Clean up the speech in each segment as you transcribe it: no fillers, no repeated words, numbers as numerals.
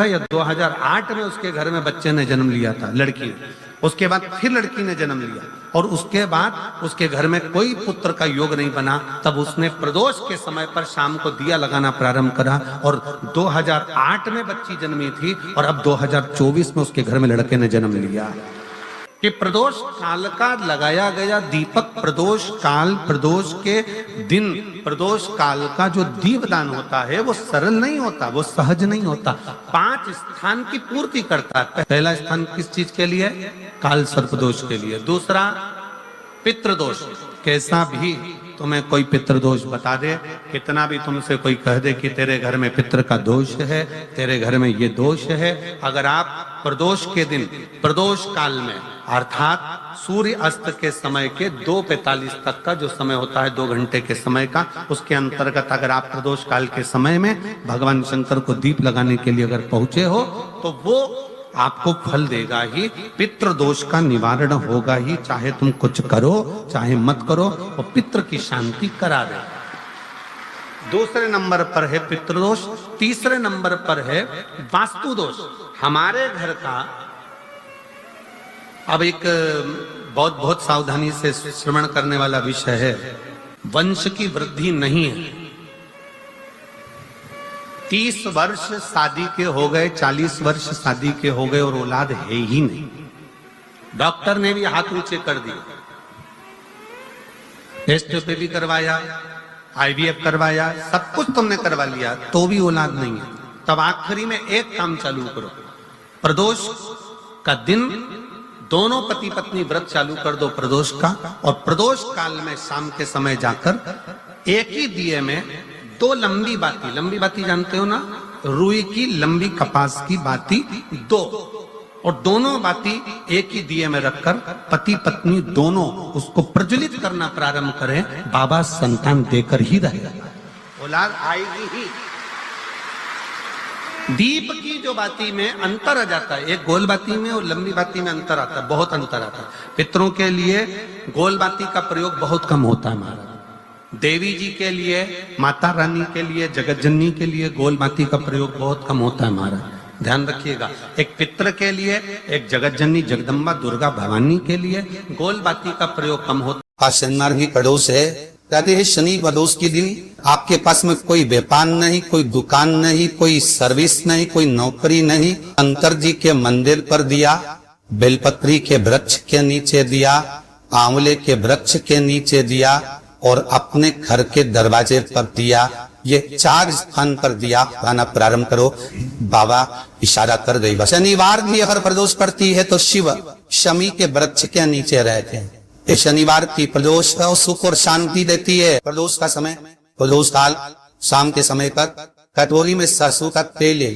या 2008 में उसके घर में बच्चे ने जन्म लिया था, लड़की ने। उसके बाद फिर लड़की ने जन्म लिया और उसके बाद उसके घर में कोई पुत्र का योग नहीं बना। तब उसने प्रदोष के समय पर शाम को दिया लगाना प्रारंभ करा और 2008 में बच्ची जन्मी थी और अब 2024 में उसके घर में लड़के ने जन्म लिया। कि प्रदोष काल का लगाया गया दीपक, प्रदोष काल, प्रदोष के दिन, प्रदोष काल का जो दीपदान होता है वो सरल नहीं होता, वो सहज नहीं होता। 5 स्थान की पूर्ति करता है। पहला स्थान किस चीज के लिए? काल सर्पदोष के लिए। दूसरा पितृदोष। कैसा भी तुम्हें कोई पितृदोष बता दे, कितना भी तुमसे कोई कह दे कि तेरे घर में पितृ का दोष है, तेरे घर में ये दोष है, अगर आप प्रदोष के दिन, प्रदोष काल में अर्थात सूर्य अस्त के समय के 2:45 तक का जो समय होता है, 2 घंटे के समय का, उसके अंतर्गत अगर आप प्रदोष काल के समय में भगवान शंकर को दीप लगाने के लिए अगर पहुंचे हो तो वो आपको फल देगा ही, पितृ दोष का निवारण होगा ही। चाहे तुम कुछ करो चाहे मत करो, वो पितृ की शांति करा दे। दूसरे नंबर पर है पितृदोष। तीसरे नंबर पर है वास्तु दोष। हमारे घर का अब एक बहुत सावधानी से श्रवण करने वाला विषय है। वंश की वृद्धि नहीं है। 30 वर्ष शादी के हो गए, 40 वर्ष शादी के हो गए और औलाद है ही नहीं। डॉक्टर ने भी हाथ ऊंचे कर दिए, टेस्ट पे भी करवाया, IVF करवाया, सब कुछ तुमने करवा लिया, तो भी औलाद नहीं है। तब आखिरी में एक काम चालू करो, प्रदोष का दिन दोनों पति पत्नी व्रत चालू कर दो प्रदोष का, और प्रदोष काल में शाम के समय जाकर एक ही दिए में 2 लंबी बाती जानते हो ना, रुई की लंबी कपास की बाती 2, और दोनों बाती एक ही दिए में रखकर पति पत्नी दोनों उसको प्रज्वलित करना प्रारंभ करें। बाबा संतान देकर ही रहेगा, औलाद आएगी ही। दीप की जो बाती में अंतर आ जाता है, एक गोल बाती में और लंबी बाती में अंतर आता है, बहुत अंतर आता है। पितरों के लिए गोल बाती का प्रयोग बहुत कम होता है महाराज। देवी जी के लिए, माता रानी के लिए, जगत जननी के लिए गोल बाती का प्रयोग बहुत कम होता है महाराज, ध्यान रखिएगा। एक पितृ के लिए, एक जगत जननी जगदम्बा दुर्गा भवानी के लिए गोल बाती का प्रयोग कम होता है। शनिवार भी प्रदोष है, कहते हैं शनि प्रदोष के दिन आपके पास में कोई व्यापार नहीं, कोई दुकान नहीं, कोई सर्विस नहीं, कोई नौकरी नहीं। शंकर जी के मंदिर पर दिया, बेलपत्री के वृक्ष के नीचे दिया, आंवले के वृक्ष के नीचे दिया और अपने घर के दरवाजे पर दिया। ये 4 स्थान पर दिया गाना प्रारंभ करो। बाबा इशारा कर देगा। शनिवार भी अगर प्रदोष पड़ती है तो शिव शमी के वृक्ष के नीचे रहते हैं। ये शनिवार की प्रदोष और सुख और शांति देती है। प्रदोष का समय, प्रदोष काल शाम के समय पर कटोरी में सरसों का तेल ले,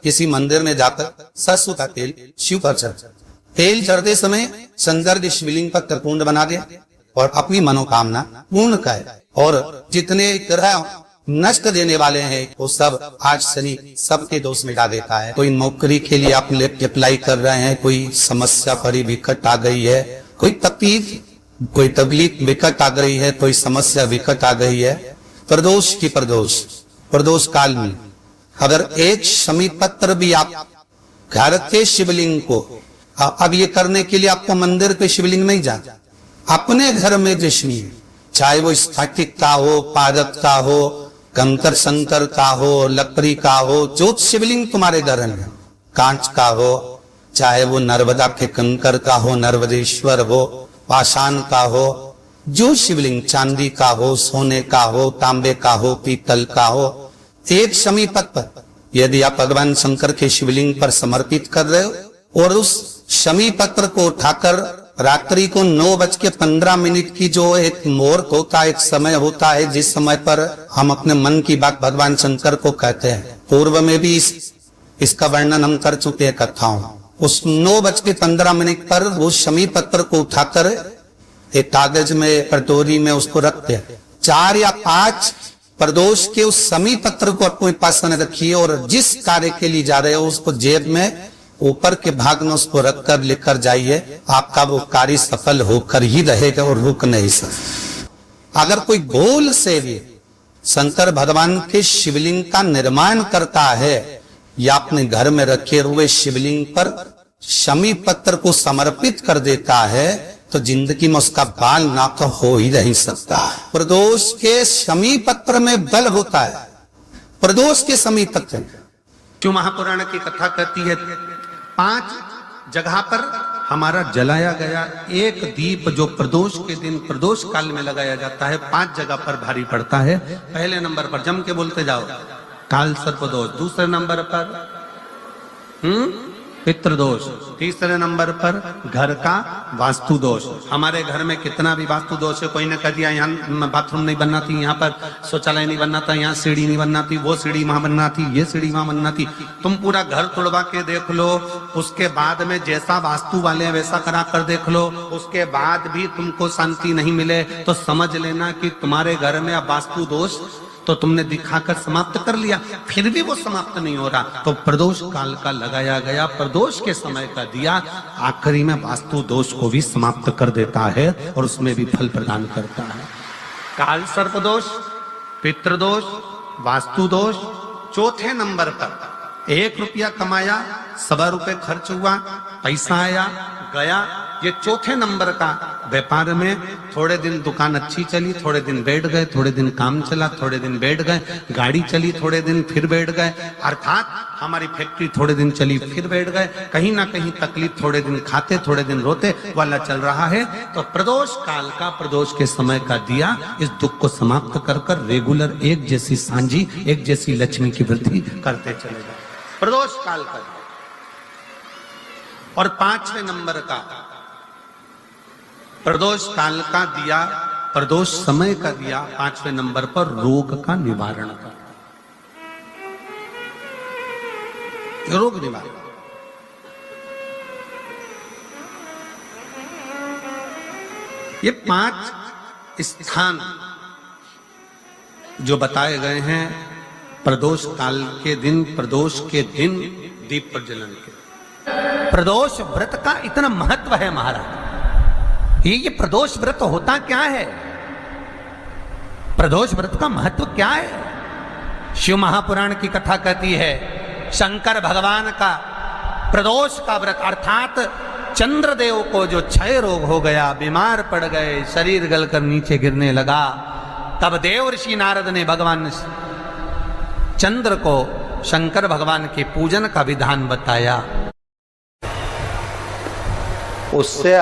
किसी मंदिर में जाकर सरसों का तेल शिव पर चढ़, तेल चढ़ते समय शंकर शिवलिंग पर त्रिपुंड बना दे और अपनी मनोकामना पूर्ण करे। और जितने ग्रह नष्ट देने वाले हैं वो सब आज शनि सबके दोष मिटा देता है। कोई नौकरी के लिए आप अप्लाई कर रहे हैं, कोई समस्या बड़ी विकट आ गई है, कोई तकलीफ विकट आ गई है, कोई समस्या विकट आ गई है, प्रदोष की प्रदोष काल में अगर एक शमी पत्र भी आप घर के शिवलिंग को, अब ये करने के लिए आपको मंदिर पे शिवलिंग नहीं जाना, अपने घर में जश्नी, चाहे वो स्फटिक का हो, पारद का हो, कंकर संकर का हो, लकड़ी का हो, जो शिवलिंग तुम्हारे घर में, कांच का हो, चाहे वो नर्मदा के कंकर का हो, नर्मदेश्वर हो, पाषाण का हो, जो शिवलिंग चांदी का हो, सोने का हो, तांबे का हो, पीतल का हो, एक शमी पत्र यदि आप भगवान शंकर के शिवलिंग पर समर्पित कर रहे हो और उस शमी पत्र को उठाकर रात्रि को 9:15 की जो एक मुहूर्त होता है, एक समय होता है जिस समय पर हम अपने मन की बात भगवान शंकर को कहते हैं। पूर्व में भी इसका वर्णन हम कर चुके हैं कथाओं। उस 9:15 पर वो शमी पत्र को उठाकर एक कागज में, कटोरी में उसको रखते हैं। 4 या 5 प्रदोष के उस शमी पत्र को अपने पास में रखिए और जिस कार्य के लिए जा रहे हो उसको जेब में ऊपर के भाग में उसको रखकर लेकर जाइए। आपका वो कार्य सफल होकर ही रहेगा और रुक नहीं सकता। अगर कोई गोल से भी शंकर भगवान के शिवलिंग का निर्माण करता है या अपने घर में रखे हुए शिवलिंग पर शमी पत्र को समर्पित कर देता है तो जिंदगी में उसका बाल नाक हो ही नहीं सकता। प्रदोष के शमी पत्र में बल होता है, प्रदोष के शमी पत्र में। शिव महापुराण की कथा कहती है 5 जगह पर हमारा जलाया गया एक दीप जो प्रदोष के दिन प्रदोष काल में लगाया जाता है 5 जगह पर भारी पड़ता है। पहले नंबर पर जम के बोलते जाओ काल सर्पदोष, दूसरे नंबर पर पितृदोष, तीसरे नंबर पर घर का वास्तु दोष। हमारे घर में कितना भी वास्तु दोष है, कोई ने कह दिया यहाँ बाथरूम नहीं बनना थी, यहाँ पर शौचालय नहीं बनना था, यहाँ सीढ़ी नहीं बनना थी, वो सीढ़ी वहां बनना थी, ये सीढ़ी वहां बनना थी। तुम पूरा घर तोड़वा के देख लो, उसके बाद में जैसा वास्तु वाले वैसा करा कर देख लो, उसके बाद भी तुमको शांति नहीं मिले तो समझ लेना कि तुम्हारे घर में अब वास्तु दोष तो तुमने दिखाकर समाप्त कर लिया, फिर भी वो समाप्त नहीं हो रहा तो प्रदोष काल का लगाया गया प्रदोष के समय का दिया आखिरी में वास्तु दोष को भी समाप्त कर देता है और उसमें भी फल प्रदान करता है। काल सर्प दोष, पितृदोष, वास्तु दोष। चौथे नंबर पर 1 रुपया कमाया, 1.25 रुपये खर्च हुआ, पैसा आया गया। ये चौथे नंबर का व्यापार में थोड़े दिन दुकान अच्छी चली, थोड़े दिन बैठ गए, थोड़े दिन काम चला, थोड़े दिन बैठ गए, गाड़ी चली थोड़े दिन फिर बैठ गए, अर्थात हमारी फैक्ट्री थोड़े दिन चली फिर बैठ गए, कहीं ना कहीं तकलीफ, थोड़े दिन खाते थोड़े दिन रोते वाला चल रहा है। तो प्रदोष काल का प्रदोष के समय का दिया इस दुख को समाप्त कर कर रेगुलर एक जैसी सांझी, एक जैसी लक्ष्मी की वृद्धि करते चले गए प्रदोष काल का। और 5वें नंबर का प्रदोष काल का दिया, प्रदोष समय का दिया 5वें नंबर पर रोग का निवारण का, रोग निवारण। ये 5 स्थान जो बताए गए हैं प्रदोष काल के दिन, प्रदोष के दिन दीप प्रज्वलन के। प्रदोष व्रत का इतना महत्व है महाराज। ये प्रदोष व्रत होता क्या है, प्रदोष व्रत का महत्व क्या है? शिव महापुराण की कथा कहती है शंकर भगवान का प्रदोष का व्रत, अर्थात चंद्रदेव को जो क्षय रोग हो गया, बीमार पड़ गए, शरीर गलकर नीचे गिरने लगा, तब देव ऋषि नारद ने भगवान चंद्र को शंकर भगवान के पूजन का विधान बताया। उससे